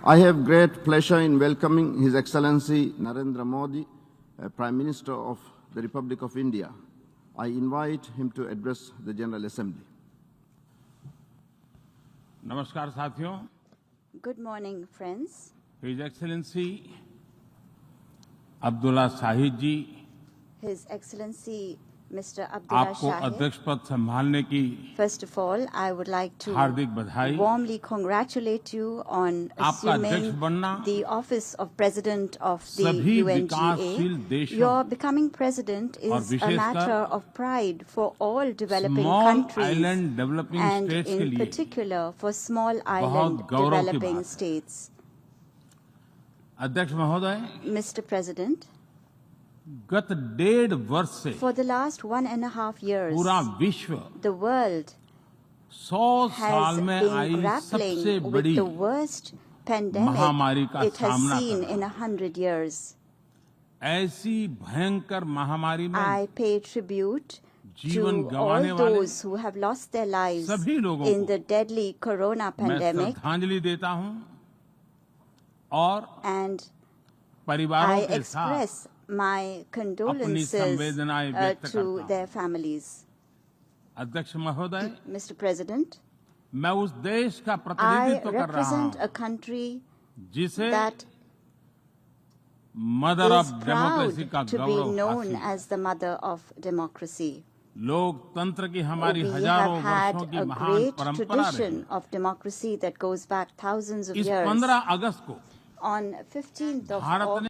I have great pleasure in welcoming His Excellency Narendra Modi, Prime Minister of the Republic of India. I invite him to address the General Assembly. नमस्कार साथियों, Good morning, friends. His Excellency Abdulla Shahid जी, His Excellency Mr. Abdullah आपको Shahid. अध्यक्ष पद संभालने की First of all, I would like to हार्दिक बधाई। warmly congratulate you on आपका अध्यक्ष assuming बनना the office of President of the सभी विकासशील UNGA. देशों Your becoming president और is a विशेषकर matter of pride for all developing small countries island developing and states के in लिए particular for small island गौरव की developing बात है। states. अध्यक्ष महोदय, Mr. President, गत 1.5 वर्ष से for the last 1.5 years, पूरा विश्व the world 100 साल has में been आई grappling सबसे with बड़ी the worst महामारी pandemic का it has सामना seen कर in रहा 100 years. ऐसी भयंकर महामारी में I pay tribute जीवन to गंवाने all वाले those who have lost their lives सभी लोगों in को the deadly corona मैं pandemic, श्रद्धांजलि देता हूं और and परिवारों I के साथ express my condolences संवेदनाएं व्यक्त to करता हूं। their families. अध्यक्ष महोदय, Mr. President, मैं उस देश का I प्रतिनिधित्व कर रहा represent हूं a country जिसे that mother is of democracy का proud to be Gaurav known हासिल है। as the mother of democracy. लोकतंत्र की हमारी We हजारों have had वर्षों की a महान great परंपरा रही। tradition of democracy that goes back thousands of इस years. 15 अगस्त को On 15th of Bharat August, ने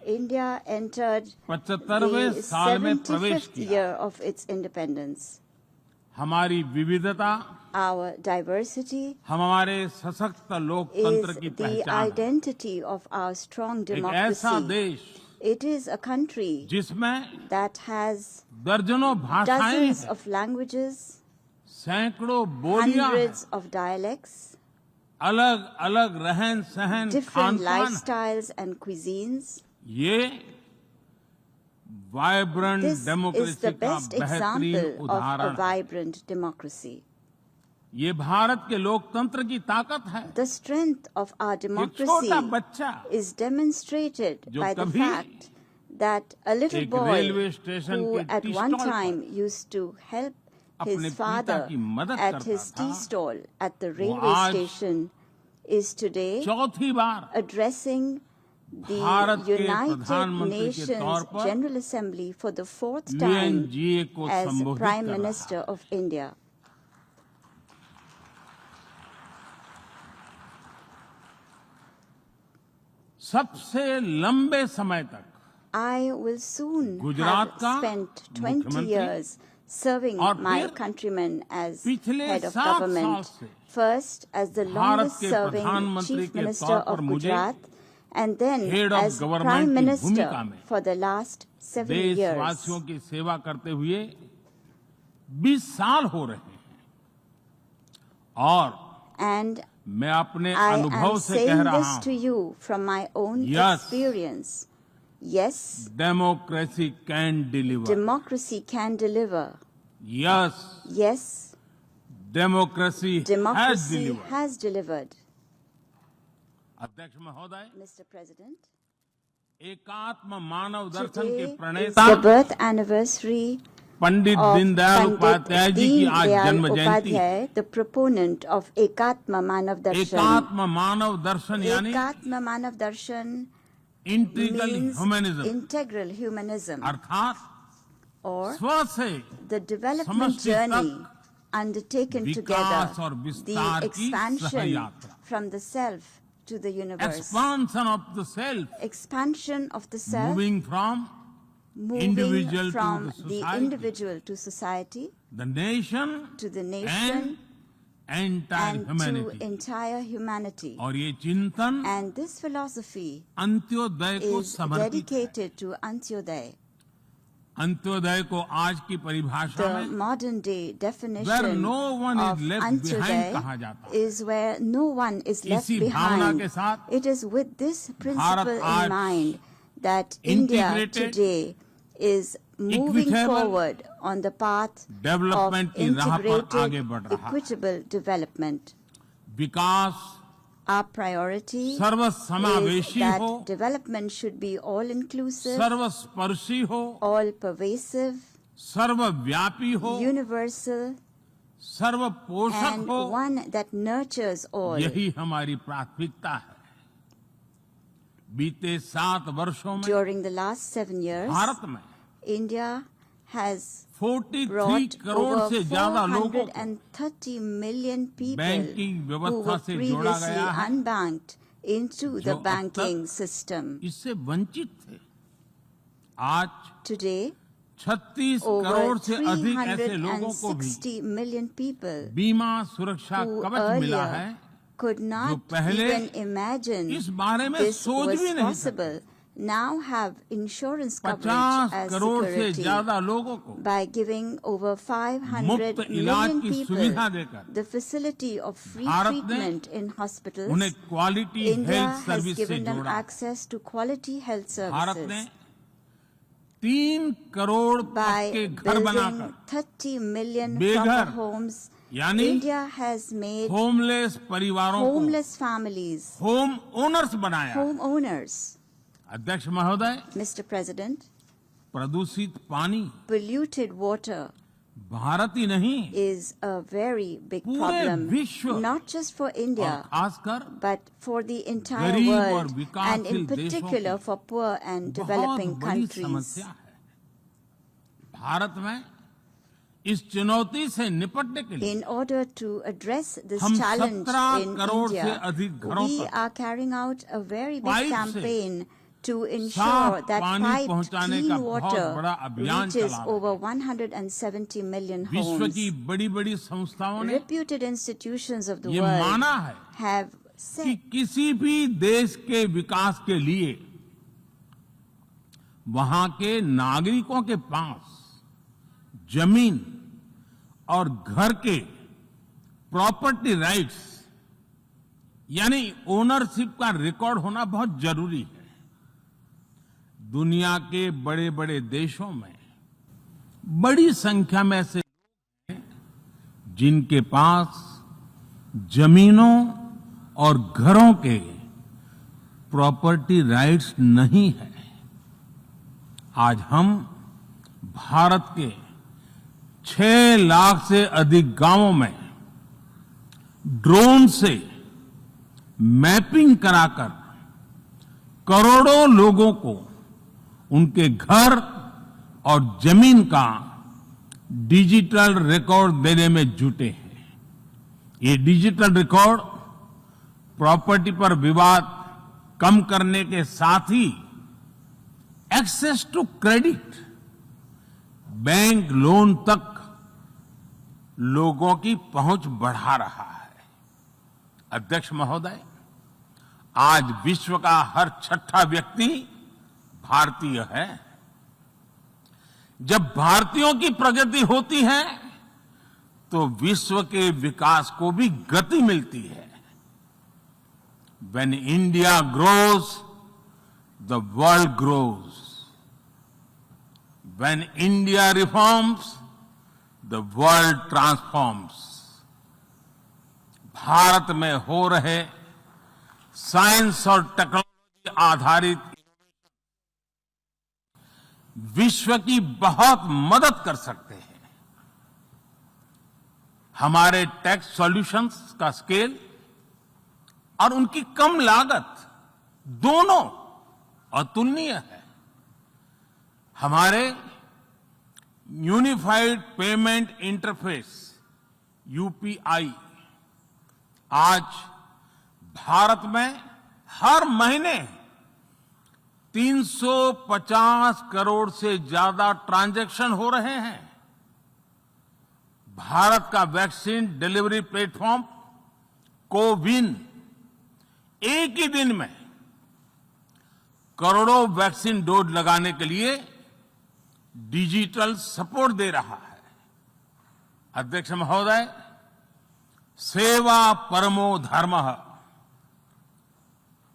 India entered 75वें the साल में प्रवेश 75th किया। year of its independence. हमारी विविधता Our diversity हमारे सशक्त is लोकतंत्र की the पहचान है। identity of our strong एक ऐसा democracy. देश It is a country जिसमें that has दर्जनों भाषाएं dozens हैं, of languages, सैकड़ों बोलियां हैं, hundreds of dialects, अलग अलग रहन सहन different खान पान, lifestyles and cuisines. ये vibrant This is democracy the का best बेहतरीन example of a उदाहरण है। vibrant democracy. ये भारत के लोकतंत्र की ताकत है। The strength of our एक democracy छोटा बच्चा is demonstrated जो by the कभी fact that a little एक boy रेलवे स्टेशन who के at टी one स्टॉल पर time used to help अपने his पिता father की मदद at करता his tea था, stall at the वो railway आज station is today चौथी बार addressing the भारत के United प्रधानमंत्री के Nations तौर पर General Assembly for the fourth time UNGA को as संबोधित Prime कर रहा Minister है। of India. सबसे लंबे समय तक I will soon Gujarat have का spent 20 मुख्यमंत्री years serving और my फिर countrymen as पिछले head of 7 साल government. से First as the Bharat longest के serving प्रधानमंत्री Chief के Minister तौर पर of मुझे Gujarat and then Head of as Government Prime की Minister भूमिका में for the last 7 years. देशवासियों की सेवा करते हुए 20 साल हो रहे हैं और And मैं अपने I अनुभव am से कह saying रहा this to हूं, you from my own Yes. experience. Yes, democracy can deliver. democracy can deliver. Yes, Yes, democracy has democracy deliver. has delivered. अध्यक्ष महोदय, Mr. President, एकात्म मानव दर्शन today के is प्रणेता the birth anniversary Pandit of Deendayal Pandit Upadhyay ji की Deen आज Dayal जन्म जयंती। Upadhyay, the proponent of Ekatma Manav Darshan. एकात्म मानव दर्शन यानी Ekatma Manav Darshan integral means humanism, integral humanism, अर्थात or स्व से the development समष्टि journey तक undertaken विकास together, और the विस्तार की expansion सहयात्रा। from the self to the universe, expansion of the self, expansion of the self, moving from moving individual to from the the society, individual to society, the nation to the nation, and entire and to humanity. entire humanity. और ये चिंतन And this philosophy Antyodaya को is समर्पित है। dedicated to Antyodaya. Antyodaya को आज की परिभाषा The में modern day where definition no one of is left behind कहा Antyodaya जाता है। is where no one is left इसी भावना behind. के साथ It is with this principle आज in mind that India integrated, today is moving equitable forward on the path of development की राह पर आगे integrated, बढ़ रहा है। equitable development. Vikas Our priority is सर्वसमावेशी that हो, development should be all inclusive, सर्वस्पर्शी हो, all pervasive, सर्वव्यापी हो, universal, सर्वपोषक and हो। one that nurtures all. यही हमारी प्राथमिकता है। बीते 7 वर्षों में During the last 7 years, Bharat में India has 43 brought crore over से ज्यादा लोगों को 430 million people बैंकिंग who व्यवस्था were से जोड़ा previously गया है, unbanked into जो the अब banking तक system. इससे वंचित थे। आज Today, 36 over करोड़ से अधिक ऐसे लोगों को भी 360 million people बीमा सुरक्षा who कवच मिला है, earlier could not पहले even imagine इस बारे में this सोच was भी नहीं possible, now have insurance 50 coverage as crore से security. ज्यादा लोगों को By giving over 500 मुफ्त इलाज million की people सुविधा देकर the facility of free Bharat ने treatment in hospitals, उन्हें quality India health has service से given them जोड़ा। access to quality health Bharat ने services. 3 करोड़ By पक्के घर building बनाकर 30 million बेघर, proper homes, यानी India has made होमलेस परिवारों को homeless families होम ओनर्स बनाया। homeowners. अध्यक्ष महोदय, Mr. President, प्रदूषित पानी polluted water भारत ही नहीं is a very big पूरे problem, विश्व not just for और India, खासकर but for the entire गरीब और world, and in विकासशील देशों particular की for poor and बहुत developing बड़ी countries. समस्या है। भारत में इस चुनौती से निपटने के लिए In order to address this हम challenge 17 in करोड़ से India, अधिक घरों we तक are carrying out a very big pipe से campaign to ensure साफ that पानी piped पहुंचाने का clean बहुत water बड़ा अभियान reaches चला रहे हैं। over 170 million विश्व homes. की बड़ी-बड़ी संस्थाओं ने Reputed institutions of the ये world माना है have कि said किसी भी देश के विकास के लिए वहां के नागरिकों के पास जमीन और घर के प्रॉपर्टी राइट्स यानी ओनरशिप का रिकॉर्ड होना बहुत जरूरी है। दुनिया के बड़े बड़े देशों में बड़ी संख्या में ऐसे लोग हैं जिनके पास जमीनों और घरों के प्रॉपर्टी राइट्स नहीं है। आज हम भारत के 6 लाख से अधिक गांवों में ड्रोन से मैपिंग कराकर करोड़ों लोगों को उनके घर और जमीन का डिजिटल रिकॉर्ड देने में जुटे हैं। ये डिजिटल रिकॉर्ड प्रॉपर्टी पर विवाद कम करने के साथ ही access to credit, bank loan तक लोगों की पहुंच बढ़ा रहा है। अध्यक्ष महोदय, आज विश्व का हर 6ठा व्यक्ति भारतीय है। जब भारतीयों की प्रगति होती है तो विश्व के विकास को भी गति मिलती है। When India grows, the world grows. When India reforms, the world transforms. Bharat में हो रहे साइंस और टेक्नोलॉजी आधारित विश्व की बहुत मदद कर सकते हैं। हमारे टेक सॉल्यूशंस का स्केल और उनकी कम लागत दोनों अतुलनीय है। हमारे यूनिफाइड पेमेंट इंटरफेस यूपीआई आज भारत में हर महीने 350 करोड़ से ज्यादा ट्रांजैक्शन हो रहे हैं। भारत का वैक्सीन डिलीवरी प्लेटफॉर्म कोविन एक ही दिन में करोड़ों वैक्सीन डोज लगाने के लिए डिजिटल सपोर्ट दे रहा है। अध्यक्ष महोदय, सेवा परमो धर्मः,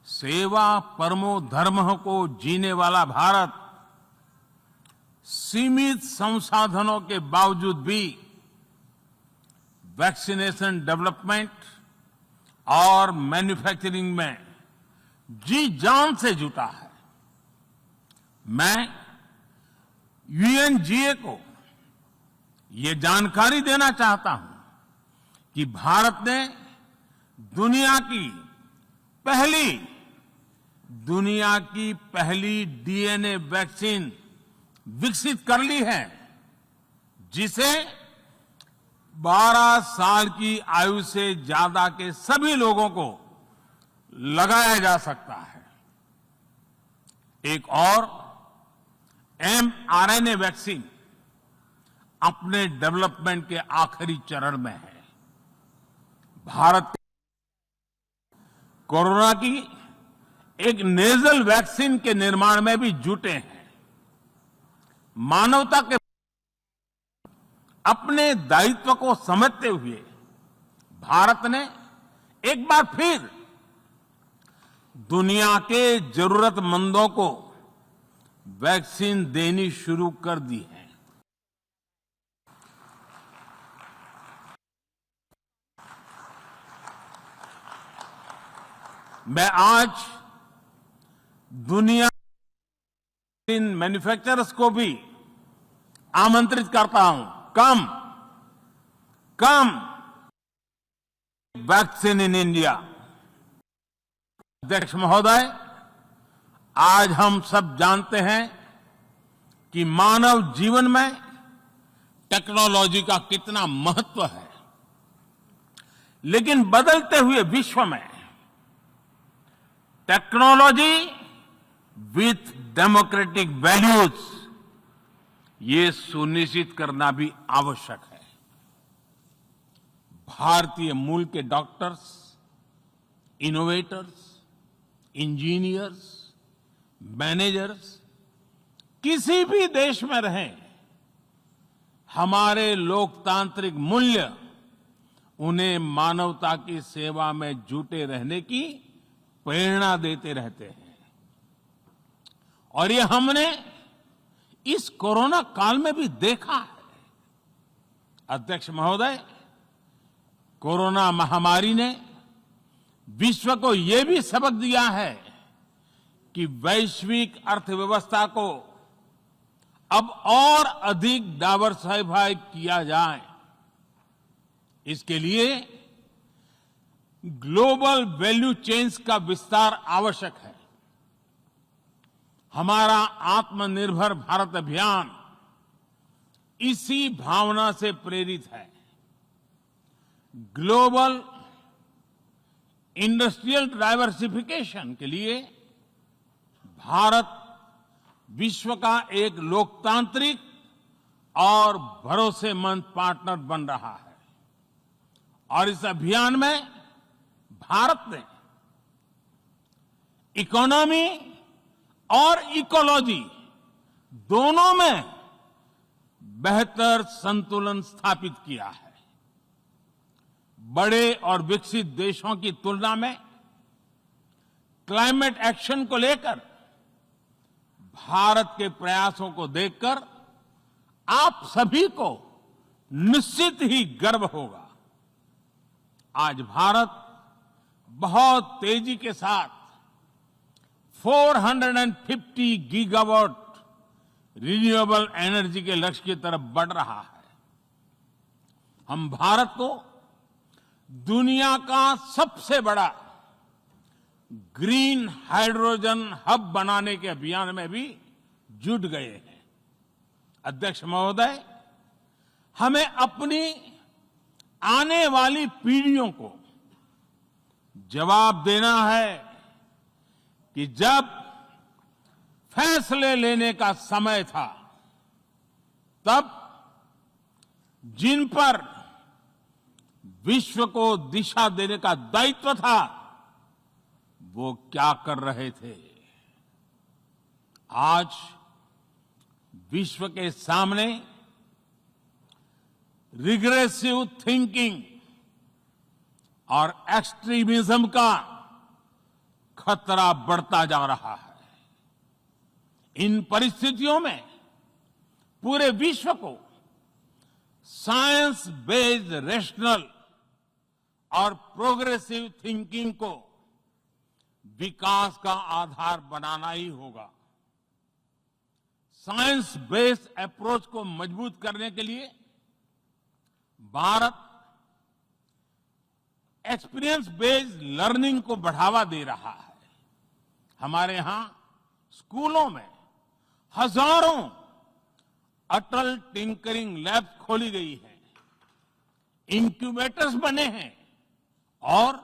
सेवा परमो धर्मः को जीने वाला भारत सीमित संसाधनों के बावजूद भी वैक्सीनेशन डेवलपमेंट और मैन्युफैक्चरिंग में जी जान से जुटा है। मैं यूएनजीए को ये जानकारी देना चाहता हूं कि भारत ने दुनिया की पहली डीएनए वैक्सीन विकसित कर ली है, जिसे 12 साल की आयु से ज्यादा के सभी लोगों को लगाया जा सकता है। एक और mRNA वैक्सीन अपने डेवलपमेंट के आखिरी चरण में है। भारत कोरोना की एक नेजल वैक्सीन के निर्माण में भी जुटे हैं। मानवता के अपने दायित्व को समझते हुए भारत ने एक बार फिर दुनिया के जरूरतमंदों को वैक्सीन देनी शुरू कर दी है। मैं आज दुनिया के मैन्युफैक्चरर्स को भी आमंत्रित करता हूं, कम वैक्सीन इन इंडिया। अध्यक्ष महोदय, आज हम सब जानते हैं कि मानव जीवन में टेक्नोलॉजी का कितना महत्व है, लेकिन बदलते हुए विश्व में टेक्नोलॉजी विथ डेमोक्रेटिक वैल्यूज, ये सुनिश्चित करना भी आवश्यक है। भारतीय मूल के डॉक्टर्स, इनोवेटर्स, इंजीनियर्स, मैनेजर्स किसी भी देश में रहें, हमारे लोकतांत्रिक मूल्य उन्हें मानवता की सेवा में जुटे रहने की प्रेरणा देते रहते हैं। और ये हमने इस कोरोना काल में भी देखा है। अध्यक्ष महोदय, कोरोना महामारी ने विश्व को यह भी सबक दिया है कि वैश्विक अर्थव्यवस्था को अब और अधिक डाइवर्सिफाई किया जाए। इसके लिए ग्लोबल वैल्यू चेन्स का विस्तार आवश्यक है। हमारा आत्मनिर्भर भारत अभियान इसी भावना से प्रेरित है। ग्लोबल इंडस्ट्रियल डाइवर्सिफिकेशन के लिए भारत विश्व का एक लोकतांत्रिक और भरोसेमंद पार्टनर बन रहा है। और इस अभियान में भारत ने इकोनॉमी और इकोलॉजी दोनों में बेहतर संतुलन स्थापित किया है। बड़े और विकसित देशों की तुलना में क्लाइमेट एक्शन को लेकर भारत के प्रयासों को देखकर आप सभी को निश्चित ही गर्व होगा। आज भारत बहुत तेजी के साथ 450 गीगावाट रिन्यूएबल एनर्जी के लक्ष्य की तरफ बढ़ रहा है। हम भारत को दुनिया का सबसे बड़ा ग्रीन हाइड्रोजन हब बनाने के अभियान में भी जुट गए हैं। अध्यक्ष महोदय, हमें अपनी आने वाली पीढ़ियों को जवाब देना है कि जब फैसले लेने का समय था, तब जिन पर विश्व को दिशा देने का दायित्व था, वो क्या कर रहे थे। आज विश्व के सामने रिग्रेसिव थिंकिंग और एक्सट्रीमिज्म का खतरा बढ़ता जा रहा है। इन परिस्थितियों में पूरे विश्व को साइंस बेस्ड रेशनल और प्रोग्रेसिव थिंकिंग को विकास का आधार बनाना ही होगा। साइंस बेस्ड अप्रोच को मजबूत करने के लिए भारत एक्सपीरियंस बेस्ड लर्निंग को बढ़ावा दे रहा है। हमारे यहां स्कूलों में हजारों अटल टिंकरिंग लैब्स खोली गई हैं, इंक्यूबेटर्स बने हैं और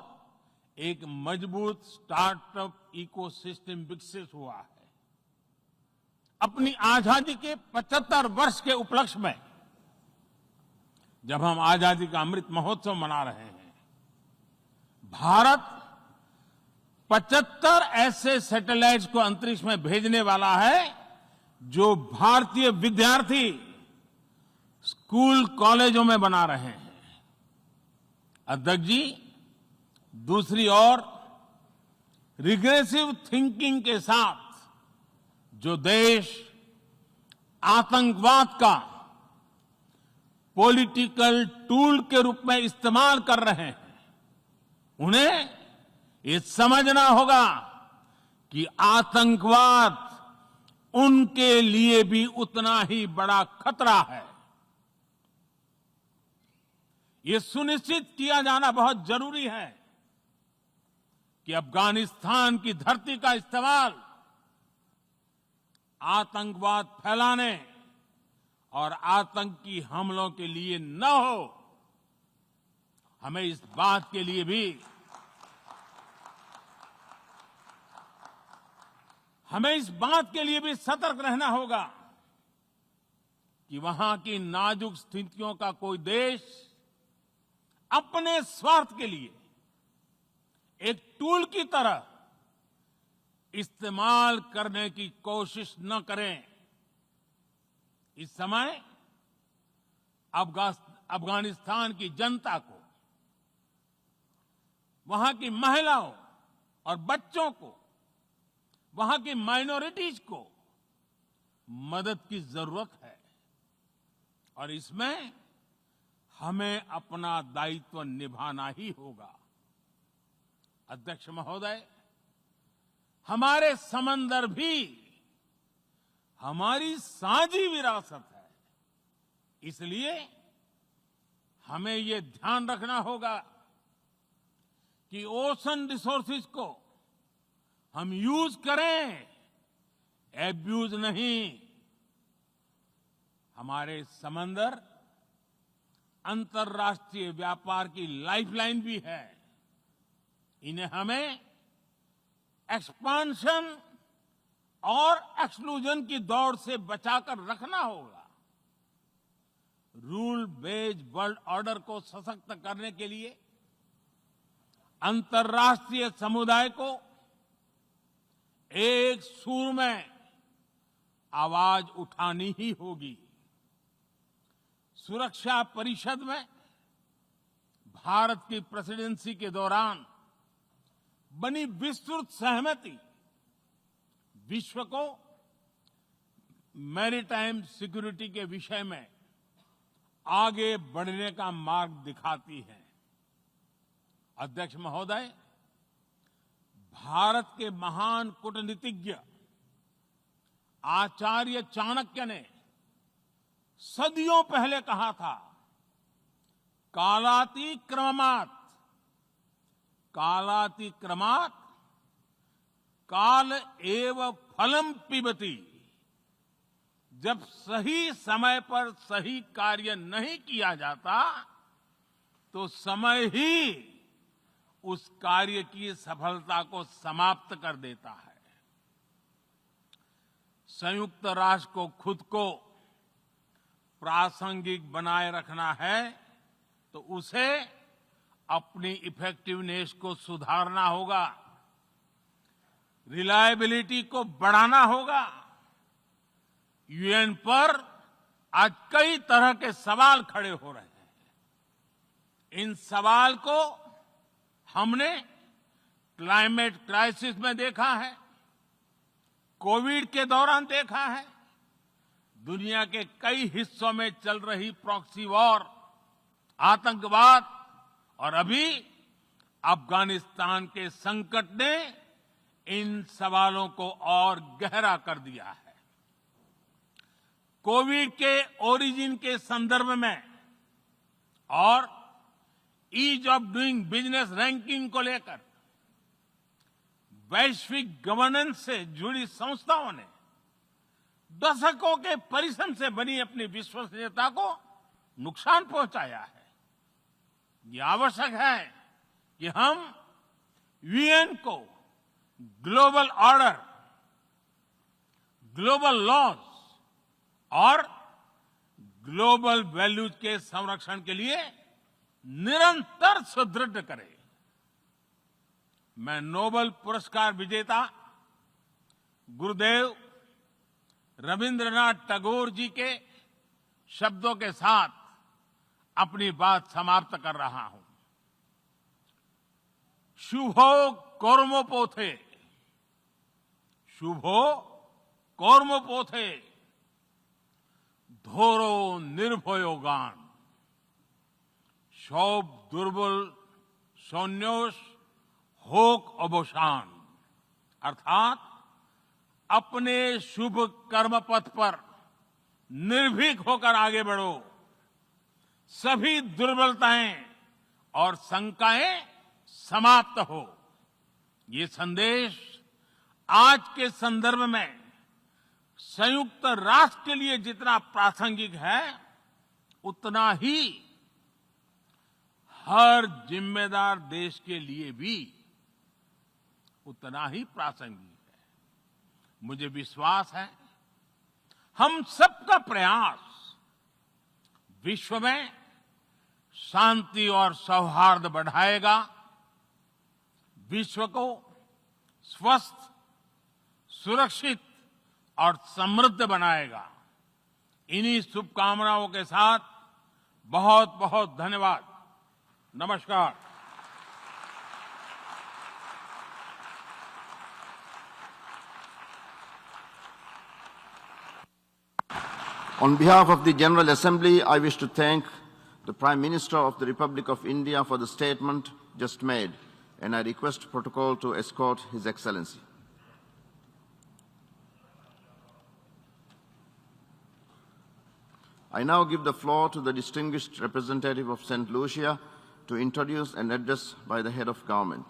एक मजबूत स्टार्टअप इकोसिस्टम विकसित हुआ है। अपनी आजादी के 75 वर्ष के उपलक्ष्य में जब हम आजादी का अमृत महोत्सव मना रहे हैं, भारत 75 ऐसे सैटेलाइट्स को अंतरिक्ष में भेजने वाला है जो भारतीय विद्यार्थी स्कूल कॉलेजों में बना रहे हैं। अध्यक्ष जी, दूसरी ओर रिग्रेसिव थिंकिंग के साथ जो देश आतंकवाद का पॉलिटिकल टूल के रूप में इस्तेमाल कर रहे हैं, उन्हें ये समझना होगा कि आतंकवाद उनके लिए भी उतना ही बड़ा खतरा है। ये सुनिश्चित किया जाना बहुत जरूरी है कि अफगानिस्तान की धरती का इस्तेमाल आतंकवाद फैलाने और आतंकी हमलों के लिए न हो। हमें इस बात के लिए भी सतर्क रहना होगा कि वहां की नाजुक स्थितियों का कोई देश अपने स्वार्थ के लिए एक टूल की तरह इस्तेमाल करने की कोशिश न करें। इस समय अफगानिस्तान की जनता को, वहां की महिलाओं और बच्चों को, वहां की माइनॉरिटीज को मदद की जरूरत है और इसमें हमें अपना दायित्व निभाना ही होगा। अध्यक्ष महोदय, हमारे समंदर भी हमारी साझी विरासत है, इसलिए हमें ये ध्यान रखना होगा कि ओशन रिसोर्सेज को हम यूज करें, एब्यूज नहीं। हमारे समंदर अंतर्राष्ट्रीय व्यापार की लाइफलाइन भी है। इन्हें हमें एक्सपांशन और एक्सक्लूजन की दौड़ से बचाकर रखना होगा। रूल बेस्ड वर्ल्ड ऑर्डर को सशक्त करने के लिए अंतर्राष्ट्रीय समुदाय को एक सुर में आवाज उठानी ही होगी। सुरक्षा परिषद में भारत की प्रेसिडेंसी के दौरान बनी विस्तृत सहमति विश्व को मैरीटाइम सिक्योरिटी के विषय में आगे बढ़ने का मार्ग दिखाती है। अध्यक्ष महोदय, भारत के महान कूटनीतिज्ञ आचार्य चाणक्य ने सदियों पहले कहा था, कालातिक्रमात् काल एव फलम पिबति। जब सही समय पर सही कार्य नहीं किया जाता तो समय ही उस कार्य की सफलता को समाप्त कर देता है। संयुक्त राष्ट्र को खुद को प्रासंगिक बनाए रखना है तो उसे अपनी इफेक्टिवनेस को सुधारना होगा, रिलायबिलिटी को बढ़ाना होगा। यूएन पर आज कई तरह के सवाल खड़े हो रहे हैं। इन सवाल को हमने क्लाइमेट क्राइसिस में देखा है, कोविड के दौरान देखा है, दुनिया के कई हिस्सों में चल रही प्रॉक्सी वॉर, आतंकवाद और अभी अफगानिस्तान के संकट ने इन सवालों को और गहरा कर दिया है। कोविड के ओरिजिन के संदर्भ में और ease of doing business ranking को लेकर वैश्विक गवर्नेंस से जुड़ी संस्थाओं ने दशकों के परिश्रम से बनी अपनी विश्वसनीयता को नुकसान पहुंचाया है। ये आवश्यक है कि हम यूएन को ग्लोबल ऑर्डर, ग्लोबल लॉज और ग्लोबल वैल्यूज के संरक्षण के लिए निरंतर सुदृढ़ करें। मैं नोबेल पुरस्कार विजेता गुरुदेव रविंद्रनाथ टैगोर जी के शब्दों के साथ अपनी बात समाप्त कर रहा हूं। शुभो कर्मोपोथे, शुभो कर्मोपोथे, ধরো নির্ভয় গান, সব দুর্বল সৈন্যস হোক অবসান। अर्थात अपने शुभ कर्म पथ पर निर्भीक होकर आगे बढ़ो, सभी दुर्बलताएं और शंकाएं समाप्त हो। ये संदेश आज के संदर्भ में संयुक्त राष्ट्र के लिए जितना प्रासंगिक है, उतना ही हर जिम्मेदार देश के लिए भी उतना ही प्रासंगिक है। मुझे विश्वास है हम सबका प्रयास विश्व में शांति और सौहार्द बढ़ाएगा, विश्व को स्वस्थ, सुरक्षित और समृद्ध बनाएगा। इन्हीं शुभकामनाओं के साथ बहुत बहुत धन्यवाद। नमस्कार। On behalf of the General Assembly, I wish to thank the Prime Minister of the Republic of India for the statement just made, and I request protocol to escort His Excellency. I now give the floor to the distinguished representative of St. Lucia to introduce an address by the head of government.